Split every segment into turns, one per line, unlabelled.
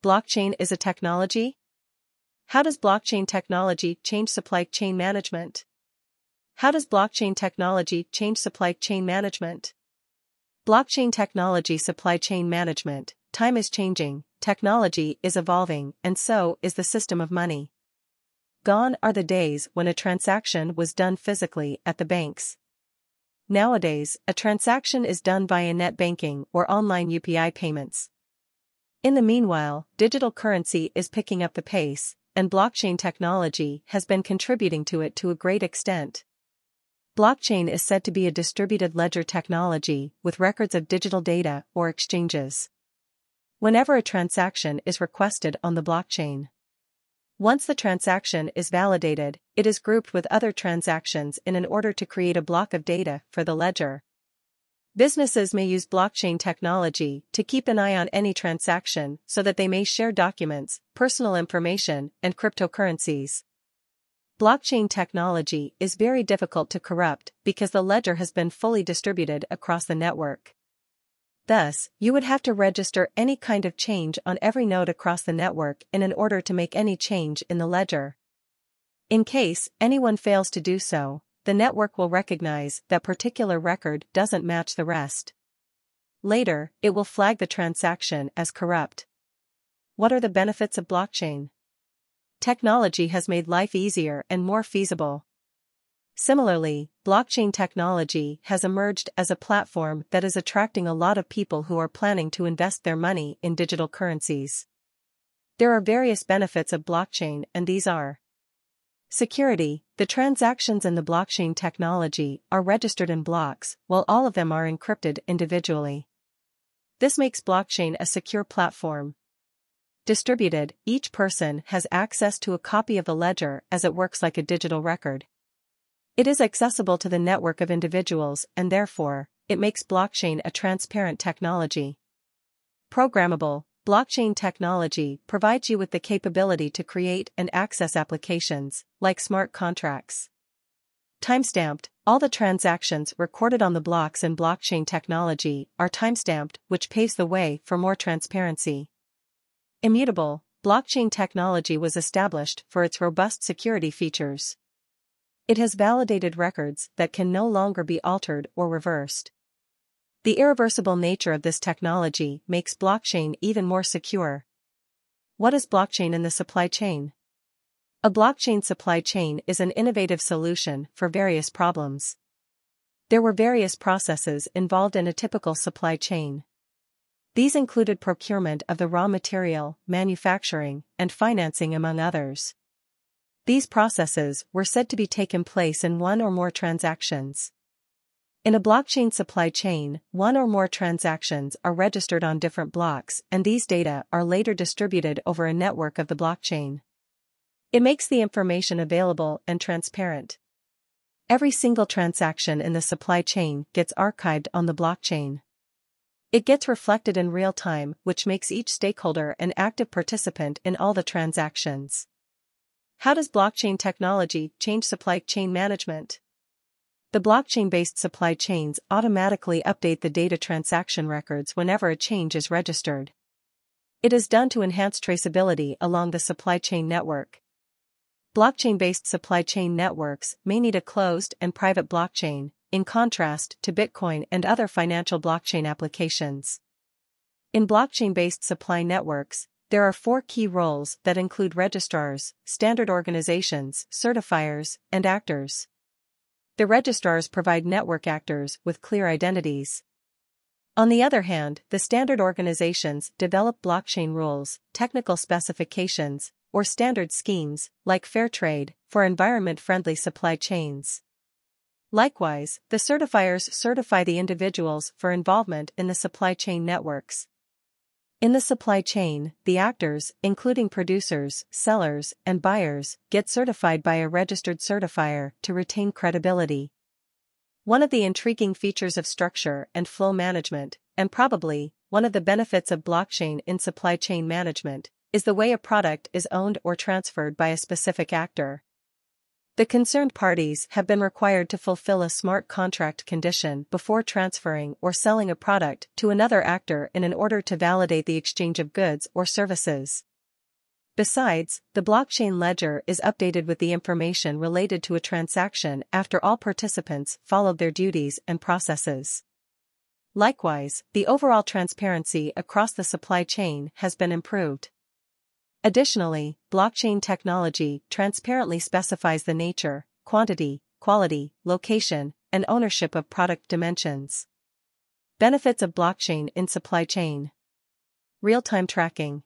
Blockchain is a technology? How does blockchain technology change supply chain management? How does blockchain technology change supply chain management? Blockchain technology supply chain management. Time is changing, technology is evolving, and so is the system of money. Gone are the days when a transaction was done physically at the banks. Nowadays, a transaction is done via net banking or online UPI payments. In the meanwhile, digital currency is picking up the pace, and blockchain technology has been contributing to it to a great extent. Blockchain is said to be a distributed ledger technology with records of digital data or exchanges. Whenever a transaction is requested on the blockchain, once the transaction is validated, it is grouped with other transactions in order to create a block of data for the ledger. Businesses may use blockchain technology to keep an eye on any transaction so that they may share documents, personal information, and cryptocurrencies. Blockchain technology is very difficult to corrupt because the ledger has been fully distributed across the network. Thus, you would have to register any kind of change on every node across the network in order to make any change in the ledger. In case anyone fails to do so, the network will recognize that particular record doesn't match the rest. Later, it will flag the transaction as corrupt. What are the benefits of blockchain? Technology has made life easier and more feasible. Similarly, blockchain technology has emerged as a platform that is attracting a lot of people who are planning to invest their money in digital currencies. There are various benefits of blockchain, and these are: security. The transactions in the blockchain technology are registered in blocks, while all of them are encrypted individually. This makes blockchain a secure platform. Distributed. Each person has access to a copy of the ledger as it works like a digital record. It is accessible to the network of individuals, and therefore, it makes blockchain a transparent technology. Programmable. Blockchain technology provides you with the capability to create and access applications, like smart contracts. Timestamped. All the transactions recorded on the blocks in blockchain technology are timestamped, which paves the way for more transparency. Immutable. Blockchain technology was established for its robust security features. It has validated records that can no longer be altered or reversed. The irreversible nature of this technology makes blockchain even more secure. What is blockchain in the supply chain? A blockchain supply chain is an innovative solution for various problems. There were various processes involved in a typical supply chain. These included procurement of the raw material, manufacturing, and financing, among others. These processes were said to be taking place in one or more transactions. In a blockchain supply chain, one or more transactions are registered on different blocks, and these data are later distributed over a network of the blockchain. It makes the information available and transparent. Every single transaction in the supply chain gets archived on the blockchain. It gets reflected in real time, which makes each stakeholder an active participant in all the transactions. How does blockchain technology change supply chain management? The blockchain-based supply chains automatically update the data transaction records whenever a change is registered. It is done to enhance traceability along the supply chain network. Blockchain-based supply chain networks may need a closed and private blockchain, in contrast to Bitcoin and other financial blockchain applications. In blockchain-based supply networks, there are 4 key roles that include registrars, standard organizations, certifiers, and actors. The registrars provide network actors with clear identities. On the other hand, the standard organizations develop blockchain rules, technical specifications, or standard schemes, like fair trade, for environment-friendly supply chains. Likewise, the certifiers certify the individuals for involvement in the supply chain networks. In the supply chain, the actors, including producers, sellers, and buyers, get certified by a registered certifier to retain credibility. One of the intriguing features of structure and flow management, and probably one of the benefits of blockchain in supply chain management, is the way a product is owned or transferred by a specific actor. The concerned parties have been required to fulfill a smart contract condition before transferring or selling a product to another actor in order to validate the exchange of goods or services. Besides, the blockchain ledger is updated with the information related to a transaction after all participants followed their duties and processes. Likewise, the overall transparency across the supply chain has been improved. Additionally, blockchain technology transparently specifies the nature, quantity, quality, location, and ownership of product dimensions. Benefits of blockchain in supply chain. Real-time tracking.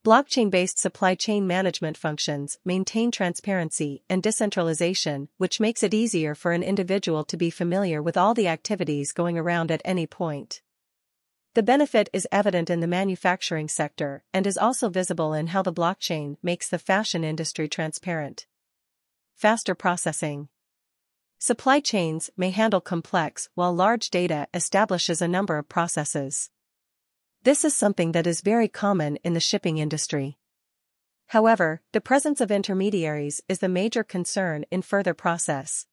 Blockchain-based supply chain management functions maintain transparency and decentralization, which makes it easier for an individual to be familiar with all the activities going around at any point. The benefit is evident in the manufacturing sector and is also visible in how the blockchain makes the fashion industry transparent. Faster processing. Supply chains may handle complex, while large data establishes a number of processes. This is something that is very common in the shipping industry. However, the presence of intermediaries is the major concern in further process.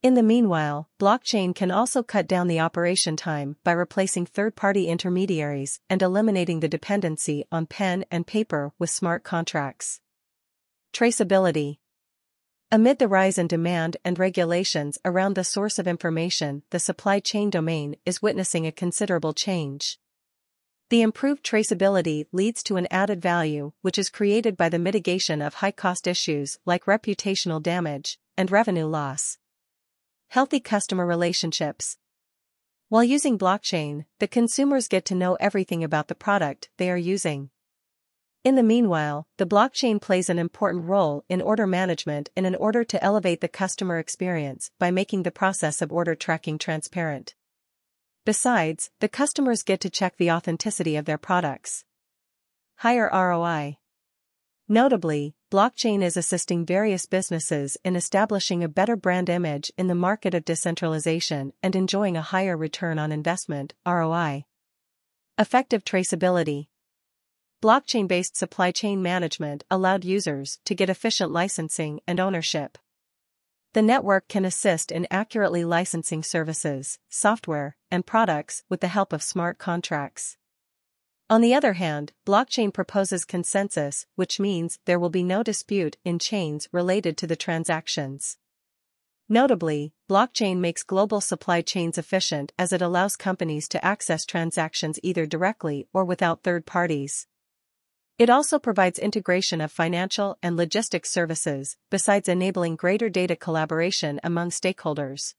In the meanwhile, blockchain can also cut down the operation time by replacing third-party intermediaries and eliminating the dependency on pen and paper with smart contracts. Traceability. Amid the rise in demand and regulations around the source of information, the supply chain domain is witnessing a considerable change. The improved traceability leads to an added value which is created by the mitigation of high-cost issues like reputational damage and revenue loss. Healthy customer relationships. While using blockchain, the consumers get to know everything about the product they are using. In the meanwhile, the blockchain plays an important role in order management in order to elevate the customer experience by making the process of order tracking transparent. Besides, the customers get to check the authenticity of their products. Higher ROI. Notably, blockchain is assisting various businesses in establishing a better brand image in the market of decentralization and enjoying a higher return on investment, ROI. Effective traceability. Blockchain-based supply chain management allowed users to get efficient licensing and ownership. The network can assist in accurately licensing services, software, and products with the help of smart contracts. On the other hand, blockchain proposes consensus, which means there will be no dispute in chains related to the transactions. Notably, blockchain makes global supply chains efficient as it allows companies to access transactions either directly or without third parties. It also provides integration of financial and logistics services, besides enabling greater data collaboration among stakeholders.